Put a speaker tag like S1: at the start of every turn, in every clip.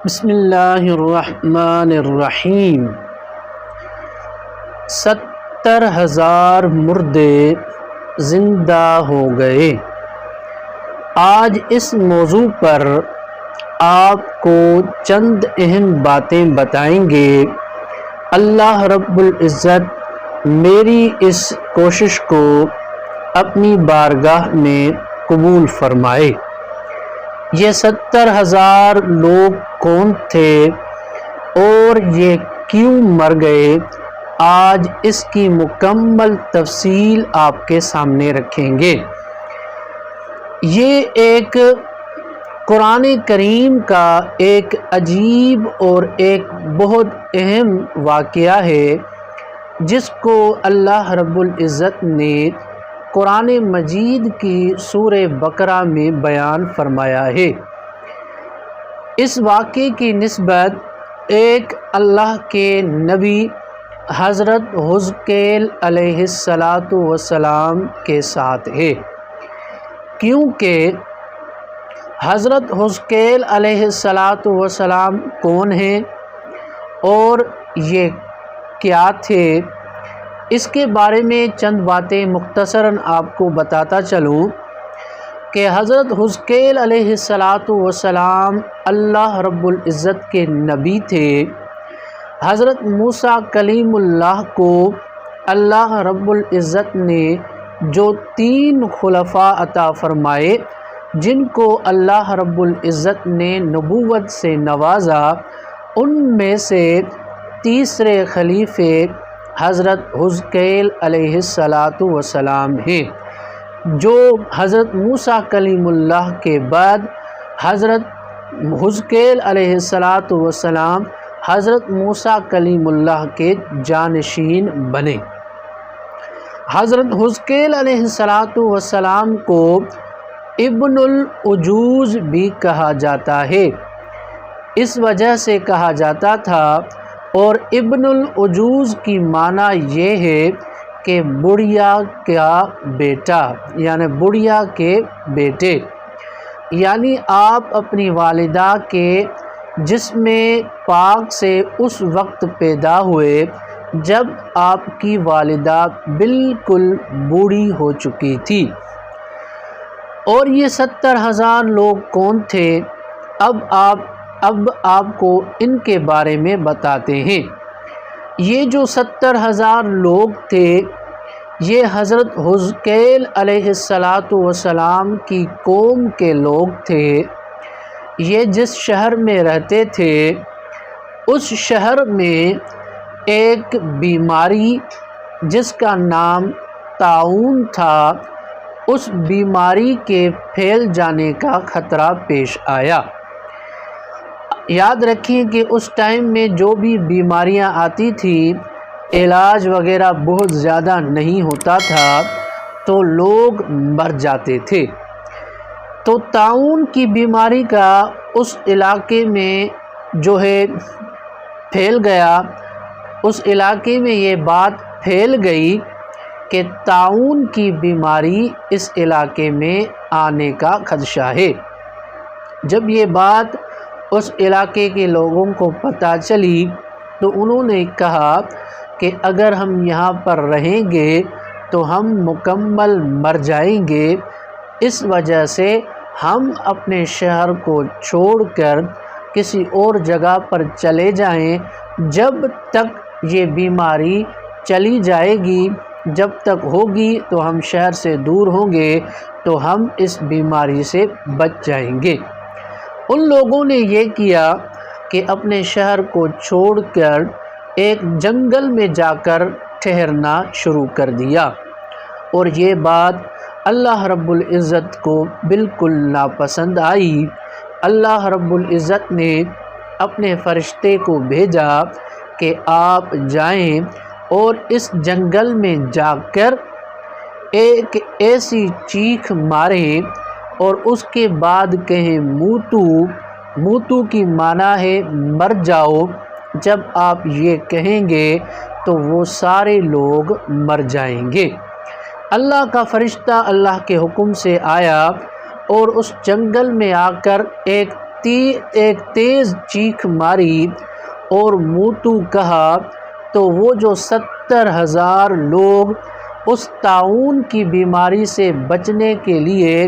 S1: بسم اللہ الرحمن الرحیم۔ 70,000 مردے زندہ ہو گئے۔ آج اس موضوع پر آپ کو چند اہم باتیں بتائیں گے۔ اللہ رب العزت میری اس کوشش کو اپنی بارگاہ میں قبول فرمائے۔ یہ 70,000 لوگ کون تھے اور یہ کیوں مر گئے، آج اس کی مکمل تفصیل آپ کے سامنے رکھیں گے۔ یہ ایک قرآن کریم کا ایک عجیب اور ایک بہت اہم واقعہ ہے جس کو اللہ رب العزت نے قرآن مجید کی سورہ بقرہ میں بیان فرمایا ہے۔ اس واقعے کی نسبت ایک اللہ کے نبی حضرت حزقیل علیہ السلام کے ساتھ ہے، کیونکہ حضرت حزقیل علیہ السلام کون ہیں اور یہ کیا تھے، اس کے بارے میں چند باتیں مختصراً آپ کو بتاتا چلوں کہ حضرت حزقیل علیہ السلام اللہ رب العزت کے نبی تھے۔ حضرت موسیٰ کلیم اللہ کو اللہ رب العزت نے جو 3 خلفاء عطا فرمائے، جن کو اللہ رب العزت نے نبوت سے نوازا، ان میں سے تیسرے خلیفے حضرت حزقیل علیہ السلام ہیں، جو حضرت موسیٰ کلیم اللہ کے بعد حضرت حزقیل علیہ السلام حضرت موسیٰ کلیم اللہ کے جانشین بنے۔ حضرت حزقیل علیہ السلام کو ابن العجوز بھی کہا جاتا ہے، اس وجہ سے کہا جاتا تھا، اور ابن العجوز کی معنی یہ ہے کہ بڑھیا کا بیٹا، یعنی بڑھیا کے بیٹے، یعنی آپ اپنی والدہ کے جسم پاک سے اس وقت پیدا ہوئے جب آپ کی والدہ بالکل بوڑھی ہو چکی تھی۔ اور یہ 70,000 لوگ کون تھے، اب آپ کو ان کے بارے میں بتاتے ہیں۔ یہ جو 70,000 لوگ تھے، یہ حضرت حزقیل علیہ السلام کی قوم کے لوگ تھے۔ یہ جس شہر میں رہتے تھے، اس شہر میں ایک بیماری جس کا نام طاعون تھا، اس بیماری کے پھیل جانے کا خطرہ پیش آیا۔ یاد رکھیں کہ اس ٹائم میں جو بھی بیماریاں آتی تھیں، علاج وغیرہ بہت زیادہ نہیں ہوتا تھا، تو لوگ مر جاتے تھے۔ تو طاعون کی بیماری کا اس علاقے میں جو ہے پھیل گیا، اس علاقے میں یہ بات پھیل گئی کہ طاعون کی بیماری اس علاقے میں آنے کا خدشہ ہے۔ جب یہ بات اس علاقے کے لوگوں کو پتہ چلی تو انہوں نے کہا کہ اگر ہم یہاں پر رہیں گے تو ہم مکمل مر جائیں گے، اس وجہ سے ہم اپنے شہر کو چھوڑ کر کسی اور جگہ پر چلے جائیں، جب تک یہ بیماری چلی جائے گی، جب تک ہوگی تو ہم شہر سے دور ہوں گے تو ہم اس بیماری سے بچ جائیں گے۔ ان لوگوں نے یہ کیا کہ اپنے شہر کو چھوڑ کر ایک جنگل میں جا کر ٹھہرنا شروع کر دیا، اور یہ بات اللہ رب العزت کو بالکل ناپسند آئی۔ اللہ رب العزت نے اپنے فرشتے کو بھیجا کہ آپ جائیں اور اس جنگل میں جا کر ایک ایسی چیخ ماریں اور اس کے بعد کہیں موتو کی معنی ہے مر جاؤ۔ جب آپ یہ کہیں گے تو وہ سارے لوگ مر جائیں گے۔ اللہ کا فرشتہ اللہ کے حکم سے آیا اور اس جنگل میں آ کر ایک ایک تیز چیخ ماری اور موتو کہا، تو وہ جو 70,000 لوگ اس طاعون کی بیماری سے بچنے کے لیے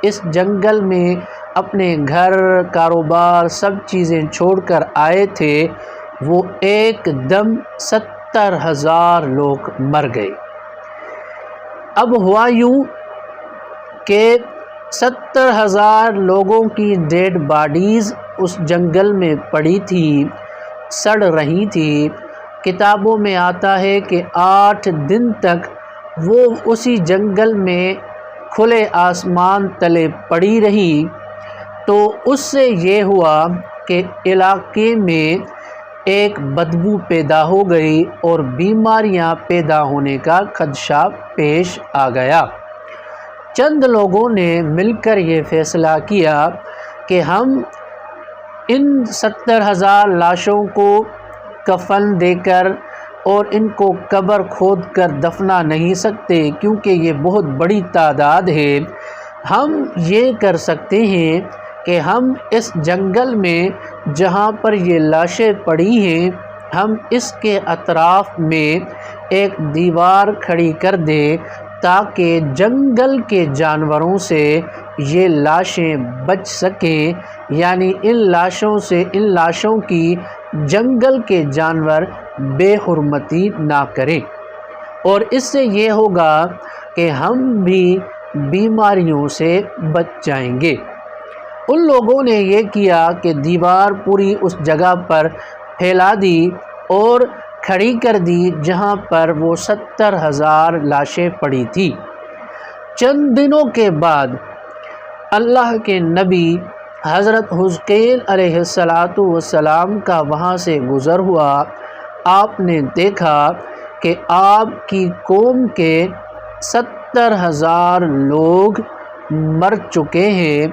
S1: اس جنگل میں اپنے گھر، کاروبار، سب چیزیں چھوڑ کر آئے تھے، وہ ایک دم 70,000 لوگ مر گئے۔ اب ہوا یوں کہ 70,000 لوگوں کی ڈیڈ باڈیز اس جنگل میں پڑی تھی، سڑ رہی تھی۔ کتابوں میں آتا ہے کہ 8 دن تک وہ اسی جنگل میں کھلے آسمان تلے پڑی رہی، تو اس سے یہ ہوا کہ علاقے میں ایک بدبو پیدا ہو گئی اور بیماریاں پیدا ہونے کا خدشہ پیش آ گیا۔ چند لوگوں نے مل کر یہ فیصلہ کیا کہ ہم ان 70,000 لاشوں کو کفن دے کر اور ان کو قبر کھود کر دفنا نہیں سکتے، کیونکہ یہ بہت بڑی تعداد ہے۔ ہم یہ کر سکتے ہیں کہ ہم اس جنگل میں جہاں پر یہ لاشیں پڑی ہیں، ہم اس کے اطراف میں ایک دیوار کھڑی کر دیں تاکہ جنگل کے جانوروں سے یہ لاشیں بچ سکیں، یعنی ان لاشوں کی جنگل کے جانور بے حرمتی نہ کریں، اور اس سے یہ ہوگا کہ ہم بھی بیماریوں سے بچ جائیں گے۔ ان لوگوں نے یہ کیا کہ دیوار پوری اس جگہ پر پھیلا دی اور کھڑی کر دی جہاں پر وہ 70,000 لاشیں پڑی تھی۔ چند دنوں کے بعد اللہ کے نبی حضرت حزقیل علیہ السلام کا وہاں سے گزر ہوا۔ آپ نے دیکھا کہ آپ کی قوم کے 70,000 لوگ مر چکے ہیں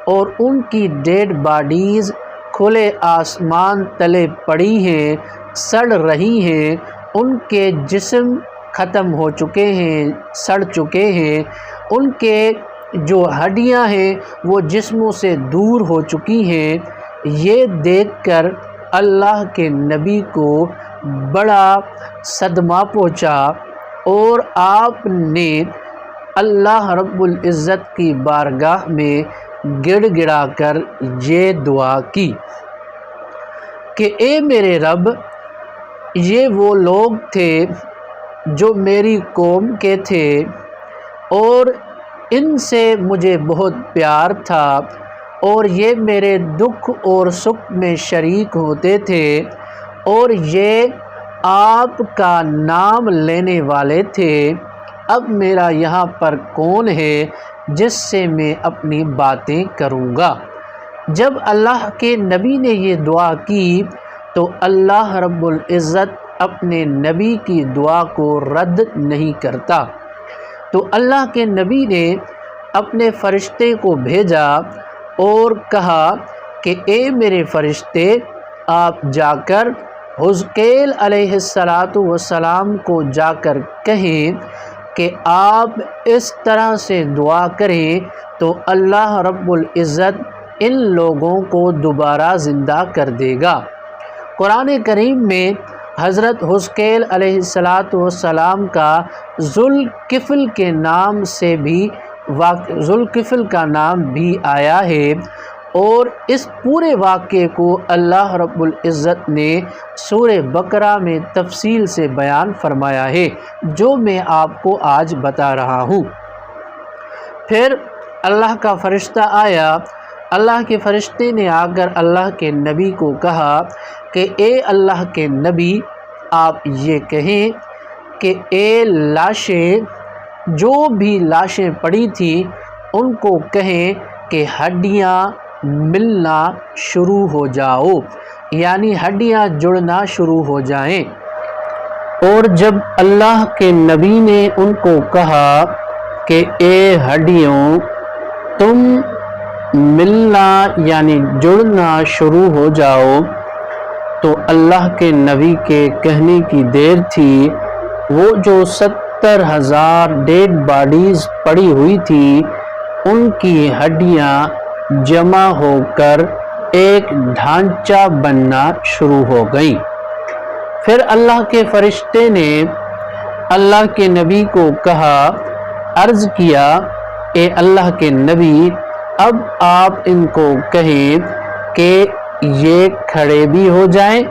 S1: اور ان کی ڈیڈ باڈیز کھلے آسمان تلے پڑی ہیں، سڑ رہی ہیں، ان کے جسم ختم ہو چکے ہیں، سڑ چکے ہیں، ان کے جو ہڈیاں ہیں وہ جسموں سے دور ہو چکی ہیں۔ یہ دیکھ کر اللہ کے نبی کو بڑا صدمہ پہنچا اور آپ نے اللہ رب العزت کی بارگاہ میں گڑ گڑا کر یہ دعا کی کہ اے میرے رب، یہ وہ لوگ تھے جو میری قوم کے تھے اور ان سے مجھے بہت پیار تھا اور یہ میرے دکھ اور سکھ میں شریک ہوتے تھے اور یہ آپ کا نام لینے والے تھے۔ اب میرا یہاں پر کون ہے جس سے میں اپنی باتیں کروں گا؟ جب اللہ کے نبی نے یہ دعا کی تو اللہ رب العزت اپنے نبی کی دعا کو رد نہیں کرتا، تو اللہ کے نبی نے اپنے فرشتے کو بھیجا اور کہا کہ اے میرے فرشتے، آپ جا کر حزقیل علیہ السلام کو جا کر کہیں کہ آپ اس طرح سے دعا کریں تو اللہ رب العزت ان لوگوں کو دوبارہ زندہ کر دے گا۔ قرآن کریم میں حضرت حزقیل علیہ السلام کا ذوالکفل کے نام سے بھی ذوالکفل کا نام بھی آیا ہے، اور اس پورے واقعے کو اللہ رب العزت نے سورہ بقرہ میں تفصیل سے بیان فرمایا ہے، جو میں آپ کو آج بتا رہا ہوں۔ پھر اللہ کا فرشتہ آیا، اللہ کے فرشتے نے آ کر اللہ کے نبی کو کہا کہ اے اللہ کے نبی، آپ یہ کہیں کہ اے لاشیں، جو بھی لاشیں پڑی تھیں ان کو کہیں کہ ہڈیاں ملنا شروع ہو جاؤ، یعنی ہڈیاں جڑنا شروع ہو جائیں۔ اور جب اللہ کے نبی نے ان کو کہا کہ اے ہڈیوں، تم ملنا یعنی جڑنا شروع ہو جاؤ، تو اللہ کے نبی کے کہنے کی دیر تھی، وہ جو 70,000 ڈیڈ باڈیز پڑی ہوئی تھی ان کی ہڈیاں جمع ہو کر ایک ڈھانچہ بننا شروع ہو گئی۔ پھر اللہ کے فرشتے نے اللہ کے نبی کو کہا، عرض کیا، اے اللہ کے نبی، اب آپ ان کو کہیں کہ یہ کھڑے بھی ہو جائیں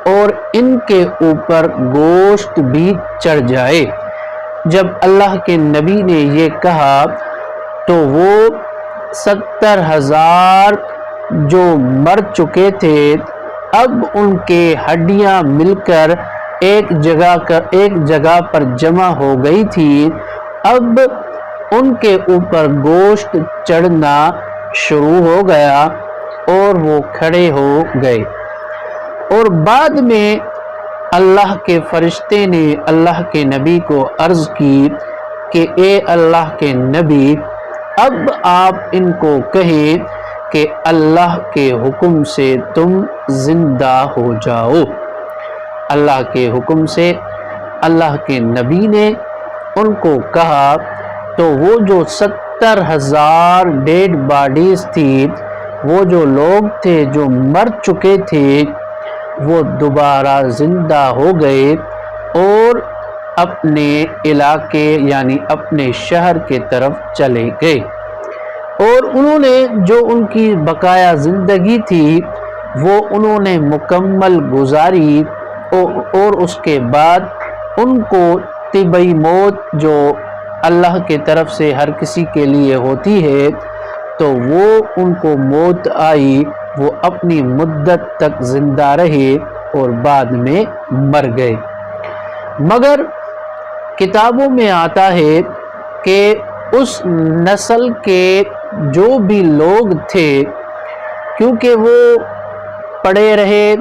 S1: اور ان کے اوپر گوشت بھی چڑھ جائے۔ جب اللہ کے نبی نے یہ کہا تو وہ 70,000 جو مر چکے تھے اب ان کے ہڈیاں مل کر ایک جگہ پر جمع ہو گئی تھی، اب ان کے اوپر گوشت چڑھنا شروع ہو گیا اور وہ کھڑے ہو گئے۔ اور بعد میں اللہ کے فرشتے نے اللہ کے نبی کو عرض کی کہ اے اللہ کے نبی، اب آپ ان کو کہیں کہ اللہ کے حکم سے تم زندہ ہو جاؤ۔ اللہ کے حکم سے اللہ کے نبی نے ان کو کہا تو وہ جو 70,000 ڈیڈ باڈیز تھی، وہ جو لوگ تھے جو مر چکے تھے، وہ دوبارہ زندہ ہو گئے اور اپنے علاقے یعنی اپنے شہر کے طرف چلے گئے۔ اور انہوں نے جو ان کی بقایا زندگی تھی وہ انہوں نے مکمل گزاری، اور اس کے بعد ان کو طبعی موت جو اللہ کی طرف سے ہر کسی کے لیے ہوتی ہے تو وہ ان کو موت آئی، وہ اپنی مدت تک زندہ رہے اور بعد میں مر گئے۔ مگر کتابوں میں آتا ہے کہ اس نسل کے جو بھی لوگ تھے، کیونکہ وہ پڑے رہے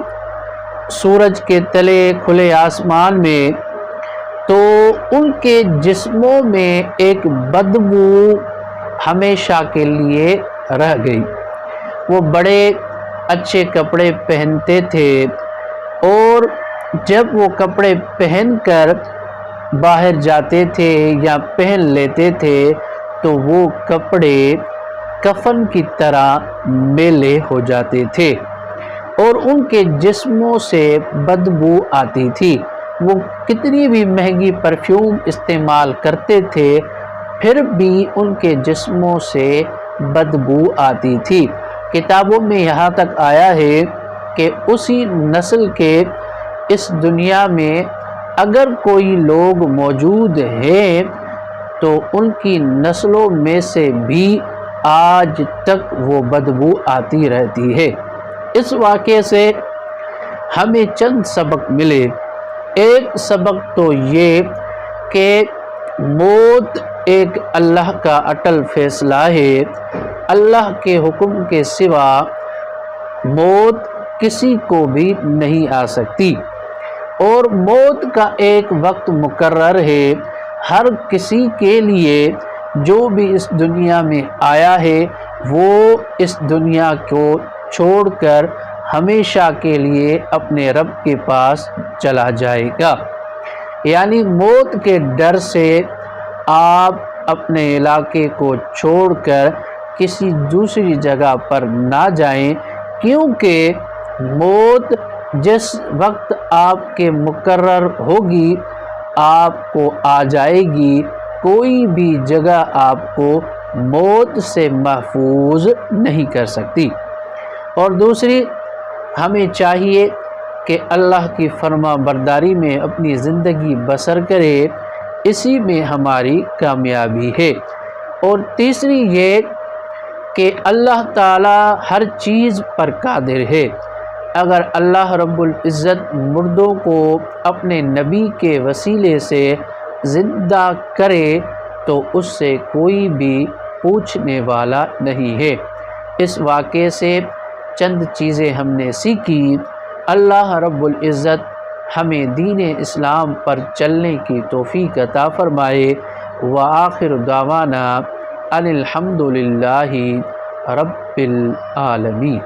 S1: سورج کے تلے کھلے آسمان میں، تو ان کے جسموں میں ایک بدبو ہمیشہ کے لیے رہ گئی۔ وہ بڑے اچھے کپڑے پہنتے تھے اور جب وہ کپڑے پہن کر باہر جاتے تھے یا پہن لیتے تھے تو وہ کپڑے کفن کی طرح میلے ہو جاتے تھے اور ان کے جسموں سے بدبو آتی تھی۔ وہ کتنی بھی مہنگی پرفیوم استعمال کرتے تھے پھر بھی ان کے جسموں سے بدبو آتی تھی۔ کتابوں میں یہاں تک آیا ہے کہ اسی نسل کے اس دنیا میں اگر کوئی لوگ موجود ہیں تو ان کی نسلوں میں سے بھی آج تک وہ بدبو آتی رہتی ہے۔ اس واقعے سے ہمیں چند سبق ملے۔ ایک سبق تو یہ کہ موت ایک اللہ کا اٹل فیصلہ ہے، اللہ کے حکم کے سوا موت کسی کو بھی نہیں آ سکتی، اور موت کا ایک وقت مقرر ہے ہر کسی کے لیے۔ جو بھی اس دنیا میں آیا ہے وہ اس دنیا کو چھوڑ کر ہمیشہ کے لیے اپنے رب کے پاس چلا جائے گا۔ یعنی موت کے ڈر سے آپ اپنے علاقے کو چھوڑ کر کسی دوسری جگہ پر نہ جائیں، کیونکہ موت جس وقت آپ کے مقرر ہوگی آپ کو آ جائے گی، کوئی بھی جگہ آپ کو موت سے محفوظ نہیں کر سکتی۔ اور دوسری، ہمیں چاہیے کہ اللہ کی فرما برداری میں اپنی زندگی بسر کرے، اسی میں ہماری کامیابی ہے۔ اور تیسری یہ کہ اللہ تعالی ہر چیز پر قادر ہے۔ اگر اللہ رب العزت مردوں کو اپنے نبی کے وسیلے سے زندہ کرے تو اس سے کوئی بھی پوچھنے والا نہیں ہے۔ اس واقعے سے چند چیزیں ہم نے سیکھی۔ اللہ رب العزت ہمیں دین اسلام پر چلنے کی توفیق عطا فرمائے۔ وآخر دعوانا ان الحمد للہ رب العالمین۔